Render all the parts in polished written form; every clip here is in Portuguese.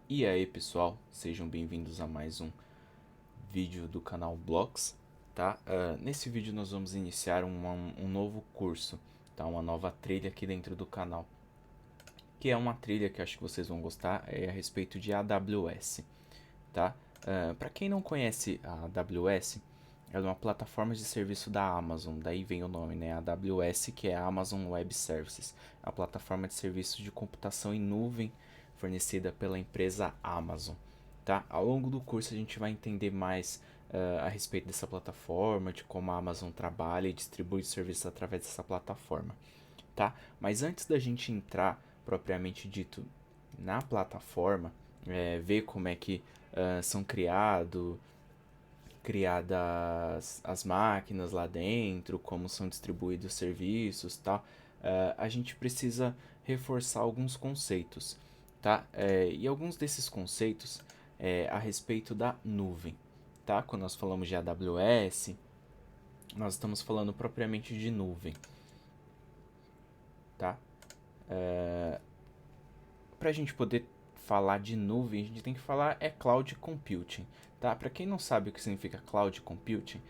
E aí pessoal, sejam bem-vindos a mais um vídeo do canal Blocks, tá? Nesse vídeo nós vamos iniciar um novo curso, tá? Uma nova trilha aqui dentro do canal, que é uma trilha que acho que vocês vão gostar, é a respeito de AWS, tá? Para quem não conhece a AWS, ela é uma plataforma de serviço da Amazon, daí vem o nome, né? AWS, que é a Amazon Web Services, a plataforma de serviço de computação em nuvem fornecida pela empresa Amazon, tá? Ao longo do curso a gente vai entender mais a respeito dessa plataforma, de como a Amazon trabalha e distribui serviços através dessa plataforma, tá? Mas antes da gente entrar propriamente dito na plataforma, ver como é que são criadas as máquinas lá dentro, como são distribuídos os serviços, tal, a gente precisa reforçar alguns conceitos, tá? E alguns desses conceitos a respeito da nuvem, tá? Quando nós falamos de AWS, nós estamos falando propriamente de nuvem, tá? Para a gente poder falar de nuvem, a gente tem que falar cloud computing, tá? Para quem não sabe o que significa cloud computing,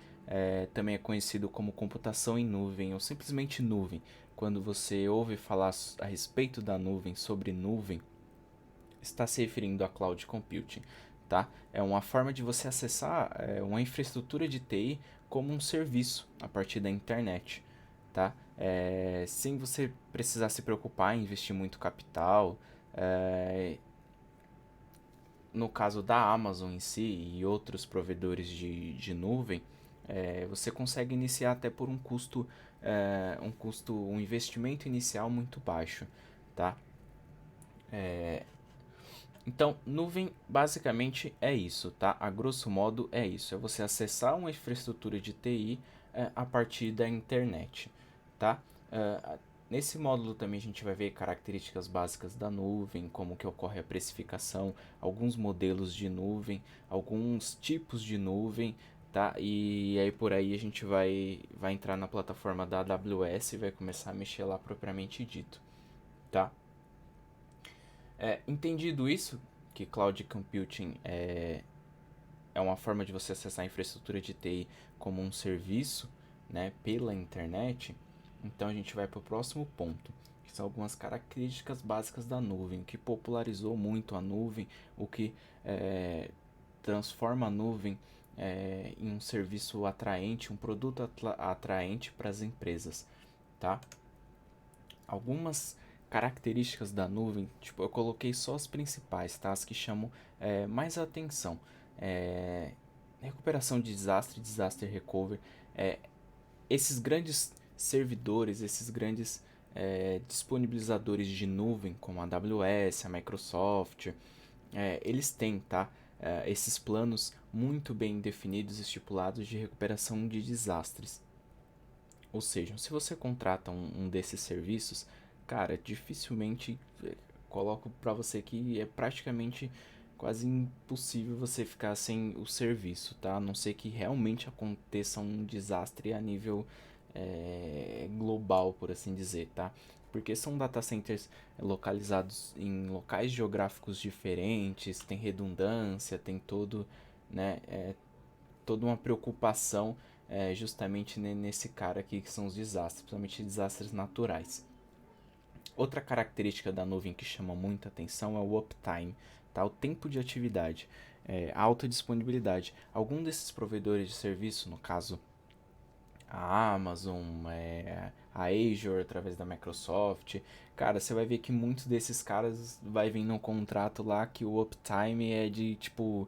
também é conhecido como computação em nuvem ou simplesmente nuvem. Quando você ouve falar a respeito da nuvem, sobre nuvem, está se referindo a cloud computing, tá? É uma forma de você acessar uma infraestrutura de TI como um serviço a partir da internet, tá? Sem você precisar se preocupar em investir muito capital. é, no caso da Amazon em si e outros provedores de nuvem, você consegue iniciar até por um investimento inicial muito baixo, tá? Então, nuvem basicamente é isso, tá? A grosso modo é isso, é você acessar uma infraestrutura de TI a partir da internet, tá? É, Nesse módulo também a gente vai ver características básicas da nuvem, como que ocorre a precificação, alguns modelos de nuvem, alguns tipos de nuvem, tá? E aí por aí a gente vai entrar na plataforma da AWS e vai começar a mexer lá propriamente dito, tá? Entendido isso, que cloud computing é uma forma de você acessar a infraestrutura de TI como um serviço, né, pela internet, então a gente vai para o próximo ponto, que são algumas características básicas da nuvem, o que popularizou muito a nuvem, o que transforma a nuvem em um serviço atraente, um produto atraente para as empresas, tá? Algumas características da nuvem, tipo, eu coloquei só as principais, tá? As que chamam mais atenção. É, Recuperação de desastre, disaster recovery. Esses grandes servidores, esses grandes disponibilizadores de nuvem, como a AWS, a Microsoft, eles têm, tá? Esses planos muito bem definidos, estipulados de recuperação de desastres. Ou seja, se você contrata um desses serviços, cara, dificilmente coloco para você que é praticamente quase impossível você ficar sem o serviço, tá? A não ser que realmente aconteça um desastre a nível global, por assim dizer, tá? Porque são data centers localizados em locais geográficos diferentes, tem redundância, tem né, toda uma preocupação justamente nesse cara aqui que são os desastres, principalmente desastres naturais. Outra característica da nuvem que chama muita atenção é o uptime, tá? O tempo de atividade, a alta disponibilidade. Algum desses provedores de serviço, no caso a Amazon, a Azure através da Microsoft, cara, você vai ver que muitos desses caras vai vir no contrato lá que o uptime é de tipo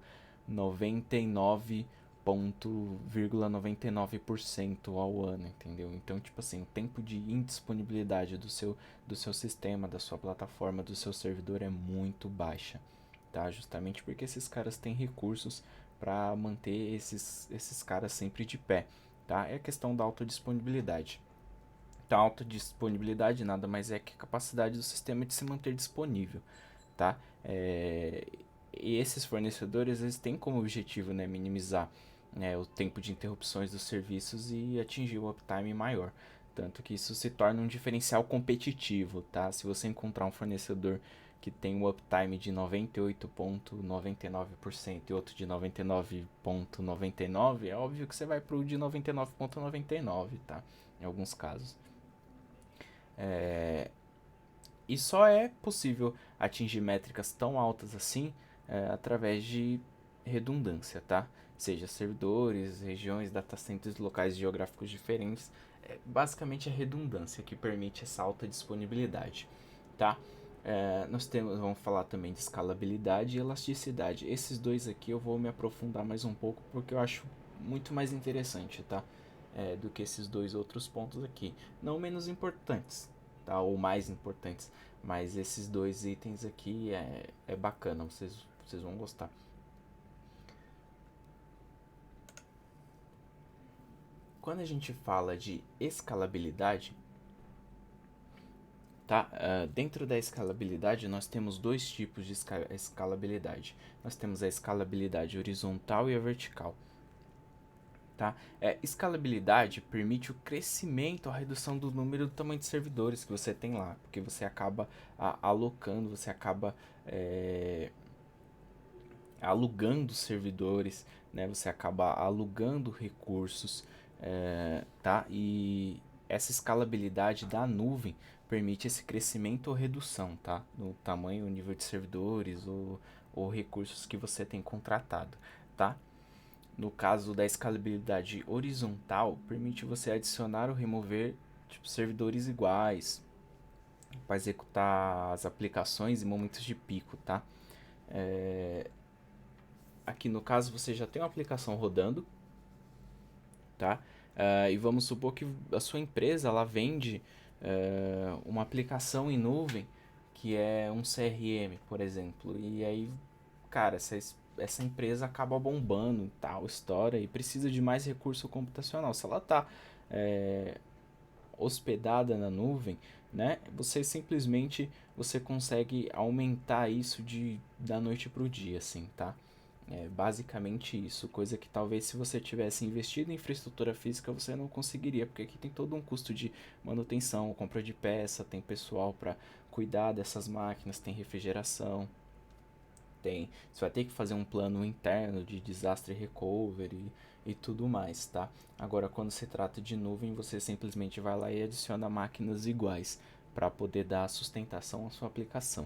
99,99% ao ano, entendeu? Então, tipo assim, o tempo de indisponibilidade do seu sistema, da sua plataforma, do seu servidor é muito baixa, tá? Justamente porque esses caras têm recursos para manter esses caras sempre de pé, tá? É a questão da autodisponibilidade. Então, a autodisponibilidade nada mais é que a capacidade do sistema de se manter disponível, tá? E esses fornecedores eles têm como objetivo, né, minimizar o tempo de interrupções dos serviços e atingir o uptime maior. Tanto que isso se torna um diferencial competitivo, tá? Se você encontrar um fornecedor que tem um uptime de 98,99% e outro de 99,99%, é óbvio que você vai pro de 99,99, tá? Em alguns casos. E só é possível atingir métricas tão altas assim através de redundância, tá? Seja servidores, regiões, data centers, locais geográficos diferentes. Basicamente a redundância que permite essa alta disponibilidade, tá? Vamos falar também de escalabilidade e elasticidade. Esses dois aqui eu vou me aprofundar mais um pouco porque eu acho muito mais interessante, tá? Do que esses dois outros pontos aqui. Não menos importantes, tá? Ou mais importantes. Mas esses dois itens aqui é bacana, vocês vão gostar. Quando a gente fala de escalabilidade, tá? Dentro da escalabilidade, nós temos dois tipos de escalabilidade. Nós temos a escalabilidade horizontal e a vertical. Tá? Escalabilidade permite o crescimento, a redução do número do tamanho de servidores que você tem lá, porque você acaba alocando, você acaba alugando servidores, né? Você acaba alugando recursos, tá? E essa escalabilidade da nuvem permite esse crescimento ou redução, tá? No tamanho, o nível de servidores ou recursos que você tem contratado, tá? No caso da escalabilidade horizontal, permite você adicionar ou remover tipo, servidores iguais para executar as aplicações em momentos de pico, tá? Aqui no caso você já tem uma aplicação rodando, tá? E vamos supor que a sua empresa ela vende uma aplicação em nuvem que é um CRM, por exemplo, e aí, cara, essa empresa acaba bombando e tal, estoura e precisa de mais recurso computacional. Se ela está hospedada na nuvem, né? Você consegue aumentar isso da noite para o dia, assim, tá? É basicamente isso, coisa que talvez se você tivesse investido em infraestrutura física você não conseguiria, porque aqui tem todo um custo de manutenção, compra de peça, tem pessoal para cuidar dessas máquinas, tem refrigeração, você vai ter que fazer um plano interno de desastre recovery e tudo mais, tá? Agora, quando se trata de nuvem, você simplesmente vai lá e adiciona máquinas iguais para poder dar sustentação à sua aplicação,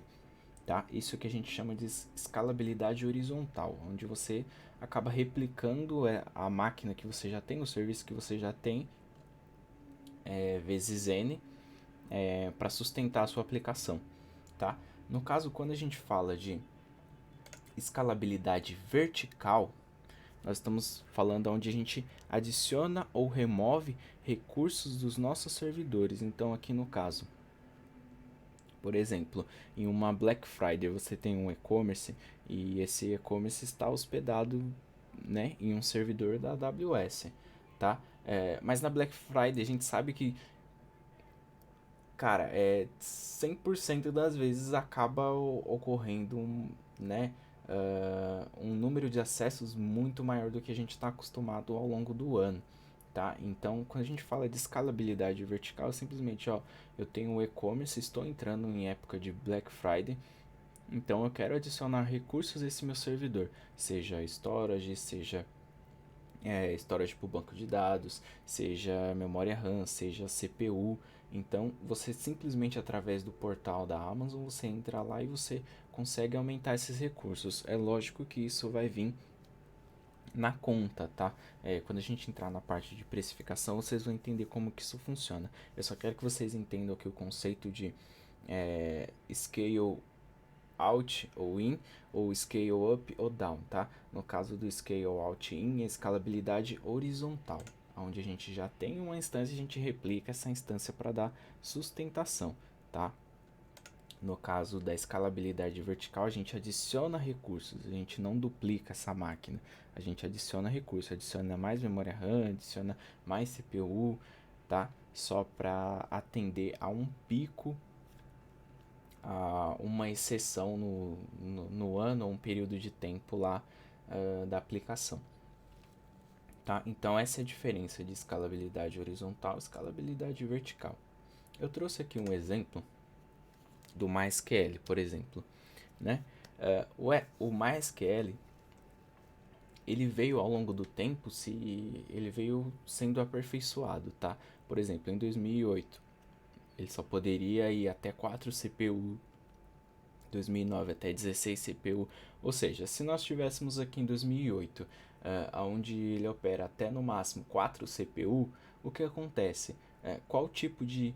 tá? Isso que a gente chama de escalabilidade horizontal, onde você acaba replicando a máquina que você já tem, o serviço que você já tem, vezes N, para sustentar a sua aplicação, tá? No caso, quando a gente fala de escalabilidade vertical, nós estamos falando onde a gente adiciona ou remove recursos dos nossos servidores. Então, aqui no caso, por exemplo, em uma Black Friday você tem um e-commerce e esse e-commerce está hospedado, né, em um servidor da AWS, tá? Mas na Black Friday a gente sabe que, cara, 100% das vezes acaba ocorrendo né, um número de acessos muito maior do que a gente está acostumado ao longo do ano, tá? Então, quando a gente fala de escalabilidade vertical, é simplesmente, ó, eu tenho o e-commerce, estou entrando em época de Black Friday, então eu quero adicionar recursos a esse meu servidor, seja storage, seja storage para o banco de dados, seja memória RAM, seja CPU. Então, você simplesmente através do portal da Amazon, você entra lá e você consegue aumentar esses recursos. É lógico que isso vai vir na conta, tá? Quando a gente entrar na parte de precificação, vocês vão entender como que isso funciona. Eu só quero que vocês entendam que o conceito de scale out ou in, ou scale up ou down, tá? No caso do scale out in, é escalabilidade horizontal, onde a gente já tem uma instância e a gente replica essa instância para dar sustentação, tá? No caso da escalabilidade vertical, a gente adiciona recursos, a gente não duplica essa máquina, a gente adiciona recursos, adiciona mais memória RAM, adiciona mais CPU, tá? Só para atender a um pico, a uma exceção no ano, ou um período de tempo lá da aplicação. Tá? Então essa é a diferença de escalabilidade horizontal e escalabilidade vertical. Eu trouxe aqui um exemplo do MySQL, por exemplo, né? O MySQL, ele veio ao longo do tempo, ele veio sendo aperfeiçoado, tá? Por exemplo, em 2008, ele só poderia ir até 4 CPU, 2009 até 16 CPU, ou seja, se nós tivéssemos aqui em 2008, onde ele opera até no máximo 4 CPU, o que acontece? Qual tipo de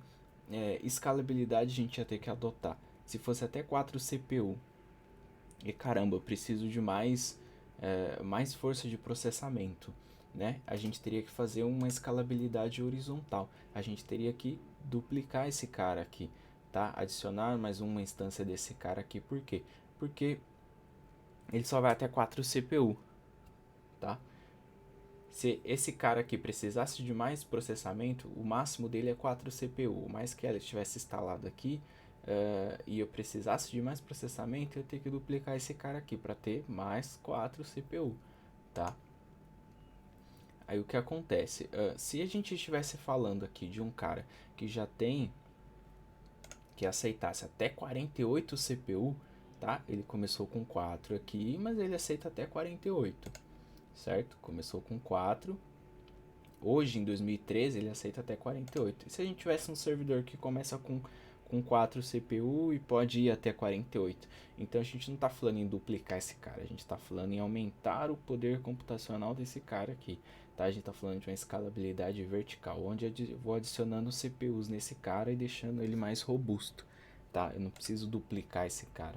escalabilidade a gente ia ter que adotar? Se fosse até 4 CPU, e caramba, eu preciso de mais força de processamento, né? A gente teria que fazer uma escalabilidade horizontal. A gente teria que duplicar esse cara aqui, tá? Adicionar mais uma instância desse cara aqui. Por quê? Porque ele só vai até 4 CPU, tá? Se esse cara aqui precisasse de mais processamento, o máximo dele é 4 CPU. Mais que ela estivesse instalado aqui, e eu precisasse de mais processamento, eu tenho que duplicar esse cara aqui para ter mais 4 CPU, tá? Aí o que acontece? Se a gente estivesse falando aqui de um cara que já tem, que aceitasse até 48 CPU, tá? Ele começou com 4 aqui, mas ele aceita até 48, certo? Começou com 4. Hoje, em 2013, ele aceita até 48. E se a gente tivesse um servidor que começa com 4 CPU e pode ir até 48? Então a gente não está falando em duplicar esse cara, a gente está falando em aumentar o poder computacional desse cara aqui. Tá? A gente está falando de uma escalabilidade vertical, onde eu vou adicionando CPUs nesse cara e deixando ele mais robusto. Tá? Eu não preciso duplicar esse cara.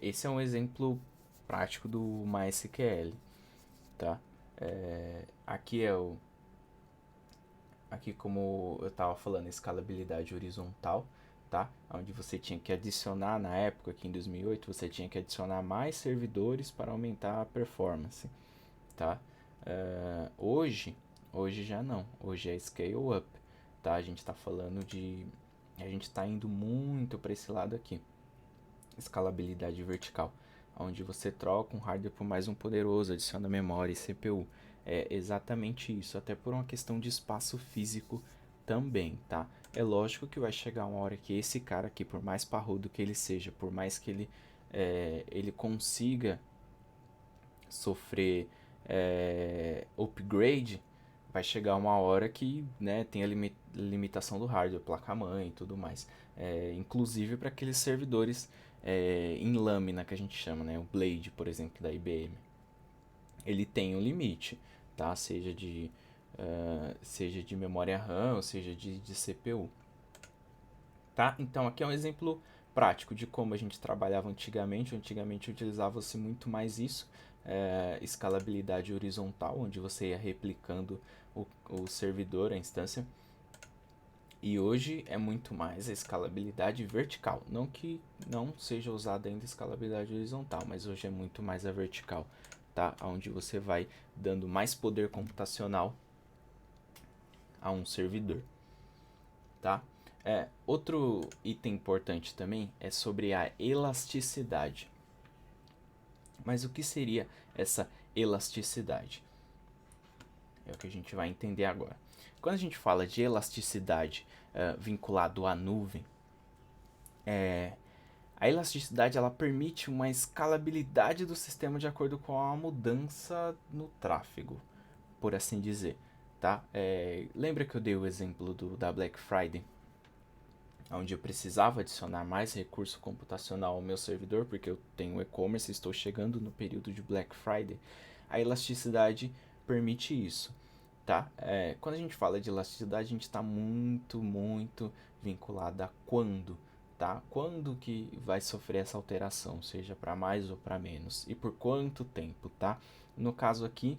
Esse é um exemplo prático do MySQL. Tá? Aqui é o aqui, como eu estava falando, escalabilidade horizontal, tá? Onde você tinha que adicionar, na época, aqui em 2008, você tinha que adicionar mais servidores para aumentar a performance, tá? Hoje já não, hoje é scale up, tá? A gente está falando a gente está indo muito para esse lado aqui, escalabilidade vertical, onde você troca um hardware por mais um poderoso, adiciona memória e CPU. É exatamente isso, até por uma questão de espaço físico também, tá? É lógico que vai chegar uma hora que esse cara aqui, por mais parrudo que ele seja, por mais que ele consiga sofrer upgrade, vai chegar uma hora que, né, tem a limitação do hardware, placa-mãe e tudo mais. Inclusive para aqueles servidores em lâmina que a gente chama, né, o Blade, por exemplo, da IBM. Ele tem um limite, tá? Seja de memória RAM, ou seja de CPU. Tá? Então aqui é um exemplo prático de como a gente trabalhava antigamente. Antigamente utilizava-se muito mais isso, escalabilidade horizontal, onde você ia replicando o servidor, a instância. E hoje é muito mais a escalabilidade vertical. Não que não seja usada ainda a escalabilidade horizontal, mas hoje é muito mais a vertical, tá? Onde você vai dando mais poder computacional a um servidor, tá? Outro item importante também é sobre a elasticidade. Mas o que seria essa elasticidade? É o que a gente vai entender agora. Quando a gente fala de elasticidade vinculado à nuvem, a elasticidade ela permite uma escalabilidade do sistema de acordo com a mudança no tráfego, por assim dizer. Tá? Lembra que eu dei o exemplo da Black Friday? Onde eu precisava adicionar mais recurso computacional ao meu servidor, porque eu tenho e-commerce e estou chegando no período de Black Friday. A elasticidade permite isso, tá? Quando a gente fala de elasticidade, a gente está muito vinculado a quando, tá? Quando que vai sofrer essa alteração, seja para mais ou para menos, e por quanto tempo, tá? No caso aqui,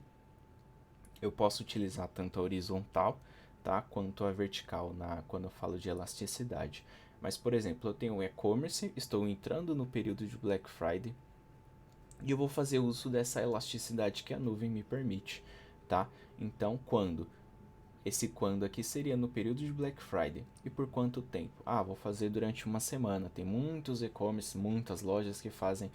eu posso utilizar tanto a horizontal, tá, quanto a vertical quando eu falo de elasticidade. Mas, por exemplo, eu tenho um e-commerce, estou entrando no período de Black Friday e eu vou fazer uso dessa elasticidade que a nuvem me permite, tá? Então, quando? Esse quando aqui seria no período de Black Friday. E por quanto tempo? Vou fazer durante uma semana. Tem muitos e-commerce, muitas lojas que fazem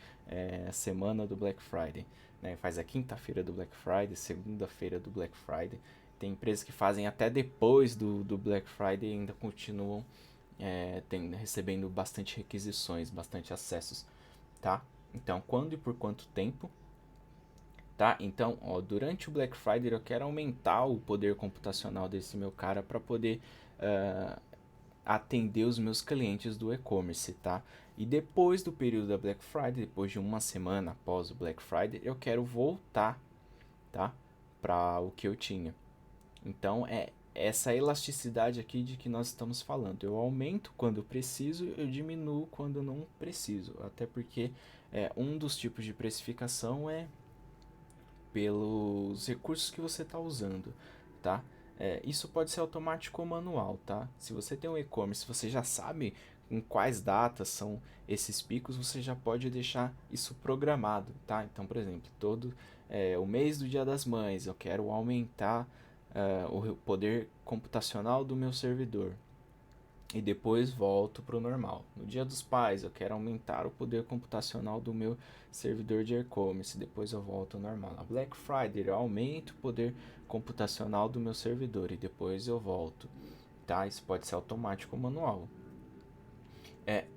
a semana do Black Friday. Né? Faz a quinta-feira do Black Friday, segunda-feira do Black Friday. Tem empresas que fazem até depois do Black Friday e ainda continuam recebendo bastante requisições, bastante acessos, tá? Então, quando e por quanto tempo, tá? Então, ó, durante o Black Friday eu quero aumentar o poder computacional desse meu cara para poder atender os meus clientes do e-commerce, tá? E depois do período da Black Friday, depois de uma semana após o Black Friday, eu quero voltar, tá? Para o que eu tinha. Então é essa elasticidade aqui de que nós estamos falando. Eu aumento quando eu preciso, eu diminuo quando não preciso. Até porque um dos tipos de precificação é pelos recursos que você está usando, tá? Isso pode ser automático ou manual, tá? Se você tem um e-commerce, você já sabe em quais datas são esses picos, você já pode deixar isso programado, tá? Então, por exemplo, o mês do Dia das Mães, eu quero aumentar o poder computacional do meu servidor e depois volto para o normal. No Dia dos Pais, eu quero aumentar o poder computacional do meu servidor de e-commerce, depois eu volto ao normal. Na Black Friday, eu aumento o poder computacional do meu servidor e depois eu volto. Tá? Isso pode ser automático ou manual.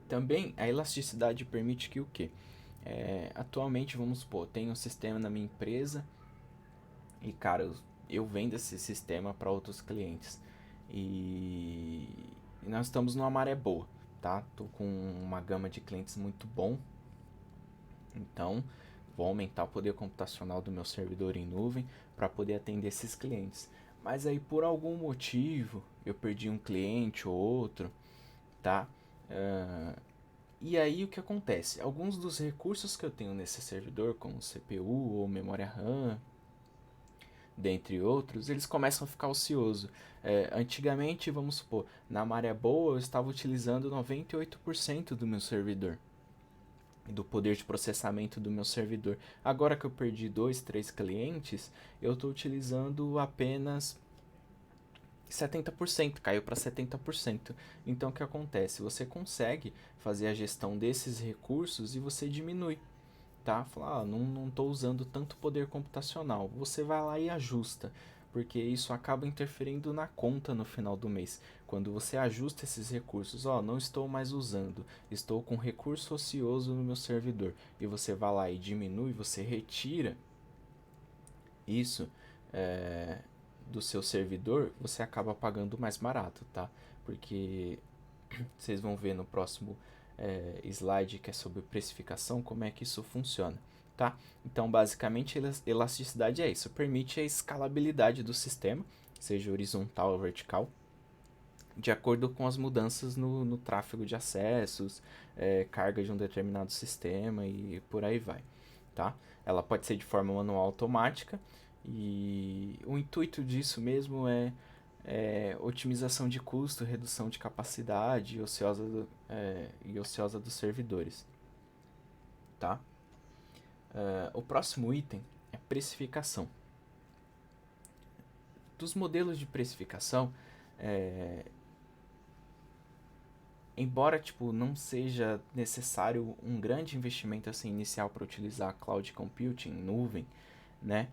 Também a elasticidade permite que o quê? Atualmente, vamos supor, tem um sistema na minha empresa e, cara, eu vendo esse sistema para outros clientes. E nós estamos numa maré boa, tá? Tô com uma gama de clientes muito bom. Então, vou aumentar o poder computacional do meu servidor em nuvem para poder atender esses clientes. Mas aí, por algum motivo, eu perdi um cliente ou outro, tá? E aí, o que acontece? Alguns dos recursos que eu tenho nesse servidor, como CPU ou memória RAM, dentre outros, eles começam a ficar ocioso. Antigamente, vamos supor, na maré boa eu estava utilizando 98% do meu servidor, do poder de processamento do meu servidor. Agora que eu perdi 2, 3 clientes, eu estou utilizando apenas 70%, caiu para 70%. Então o que acontece? Você consegue fazer a gestão desses recursos e você diminui, tá? Falar, não estou usando tanto poder computacional. Você vai lá e ajusta, porque isso acaba interferindo na conta no final do mês. Quando você ajusta esses recursos, não estou mais usando, estou com recurso ocioso no meu servidor, e você vai lá e diminui, você retira isso é, do seu servidor, você acaba pagando mais barato, tá? Porque vocês vão ver no próximo slide que é sobre precificação como é que isso funciona, tá? Então, basicamente, elasticidade é isso, permite a escalabilidade do sistema, seja horizontal ou vertical, de acordo com as mudanças no tráfego de acessos, carga de um determinado sistema e por aí vai, tá? Ela pode ser de forma manual automática e o intuito disso mesmo é otimização de custo, redução de capacidade e ociosa dos servidores, tá? O próximo item é precificação. Dos modelos de precificação, embora tipo não seja necessário um grande investimento assim inicial para utilizar cloud computing, nuvem, né?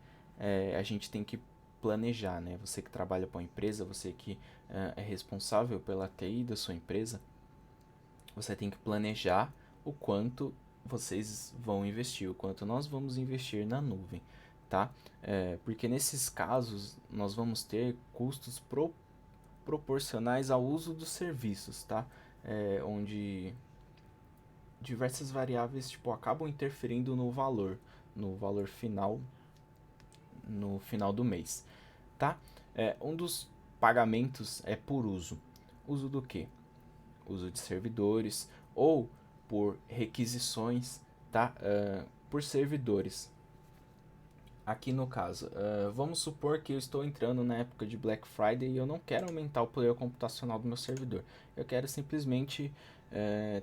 A gente tem que planejar, né? Você que trabalha para uma empresa, você que é responsável pela TI da sua empresa, você tem que planejar o quanto vocês vão investir, o quanto nós vamos investir na nuvem, tá? Porque nesses casos nós vamos ter custos proporcionais ao uso dos serviços, tá? Onde diversas variáveis tipo acabam interferindo no valor final, no final do mês, tá? Um dos pagamentos é por uso. Uso do quê? Uso de servidores ou por requisições, tá? Por servidores. Aqui no caso, vamos supor que eu estou entrando na época de Black Friday e eu não quero aumentar o poder computacional do meu servidor. Eu quero simplesmente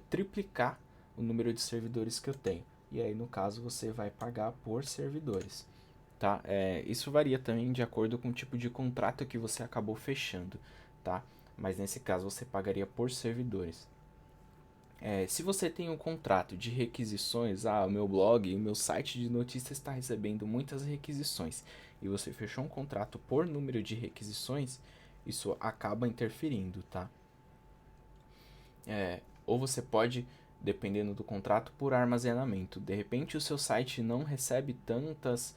triplicar o número de servidores que eu tenho. E aí, no caso, você vai pagar por servidores. Tá? Isso varia também de acordo com o tipo de contrato que você acabou fechando. Tá? Mas nesse caso, você pagaria por servidores. Se você tem um contrato de requisições, o meu blog, o meu site de notícias está recebendo muitas requisições e você fechou um contrato por número de requisições, isso acaba interferindo, tá? ou você pode, dependendo do contrato, por armazenamento. De repente o seu site não recebe tantas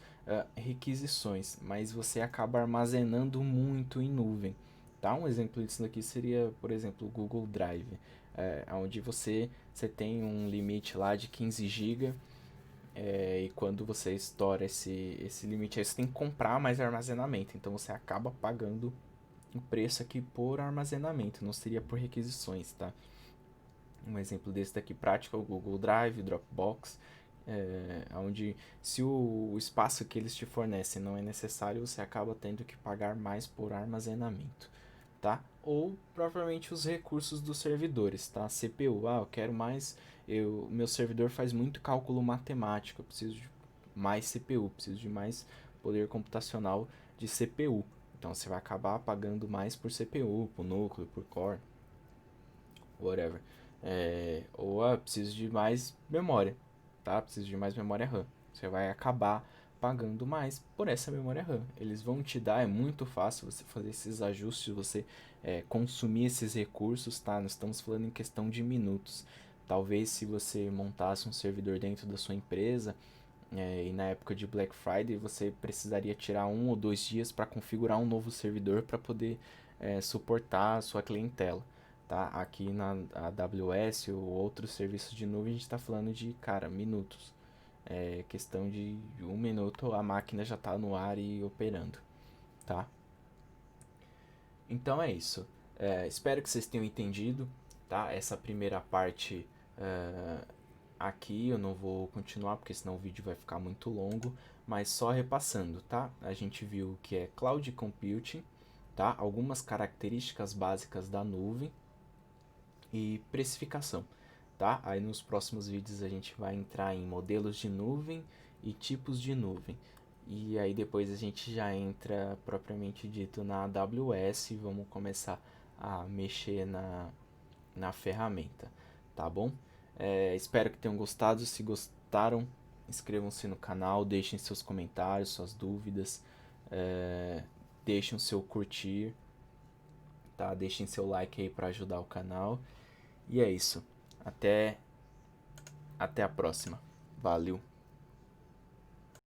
requisições, mas você acaba armazenando muito em nuvem. Tá? Um exemplo disso daqui seria, por exemplo, o Google Drive, onde você tem um limite lá de 15 GB, e quando você estoura esse limite aí, você tem que comprar mais armazenamento. Então você acaba pagando o preço aqui por armazenamento, não seria por requisições, tá? Um exemplo desse daqui prático é o Google Drive, Dropbox, onde se o espaço que eles te fornecem não é necessário, você acaba tendo que pagar mais por armazenamento, tá? Ou provavelmente os recursos dos servidores, tá? CPU, eu quero mais, meu servidor faz muito cálculo matemático, eu preciso de mais CPU, preciso de mais poder computacional de CPU. Então você vai acabar pagando mais por CPU, por núcleo, por core, whatever. Ou preciso de mais memória, tá? Preciso de mais memória RAM. Você vai acabar pagando mais por essa memória RAM. Eles vão te dar, é muito fácil você fazer esses ajustes, você consumir esses recursos, tá? Nós estamos falando em questão de minutos. Talvez se você montasse um servidor dentro da sua empresa, e na época de Black Friday você precisaria tirar 1 ou 2 dias para configurar um novo servidor para poder suportar a sua clientela. Tá? Aqui na AWS ou outros serviços de nuvem a gente está falando de, cara, minutos. Questão de 1 minuto a máquina já está no ar e operando. Tá? Então é isso. Espero que vocês tenham entendido. Tá? Essa primeira parte aqui eu não vou continuar porque senão o vídeo vai ficar muito longo, mas só repassando, tá? A gente viu que é Cloud Computing, tá? Algumas características básicas da nuvem e precificação, tá? Aí nos próximos vídeos a gente vai entrar em modelos de nuvem e tipos de nuvem. E aí depois a gente já entra propriamente dito na AWS e vamos começar a mexer na ferramenta, tá bom? Espero que tenham gostado. Se gostaram, inscrevam-se no canal, deixem seus comentários, suas dúvidas, deixem o seu curtir, tá? Deixem seu like aí para ajudar o canal. E é isso. Até a próxima. Valeu!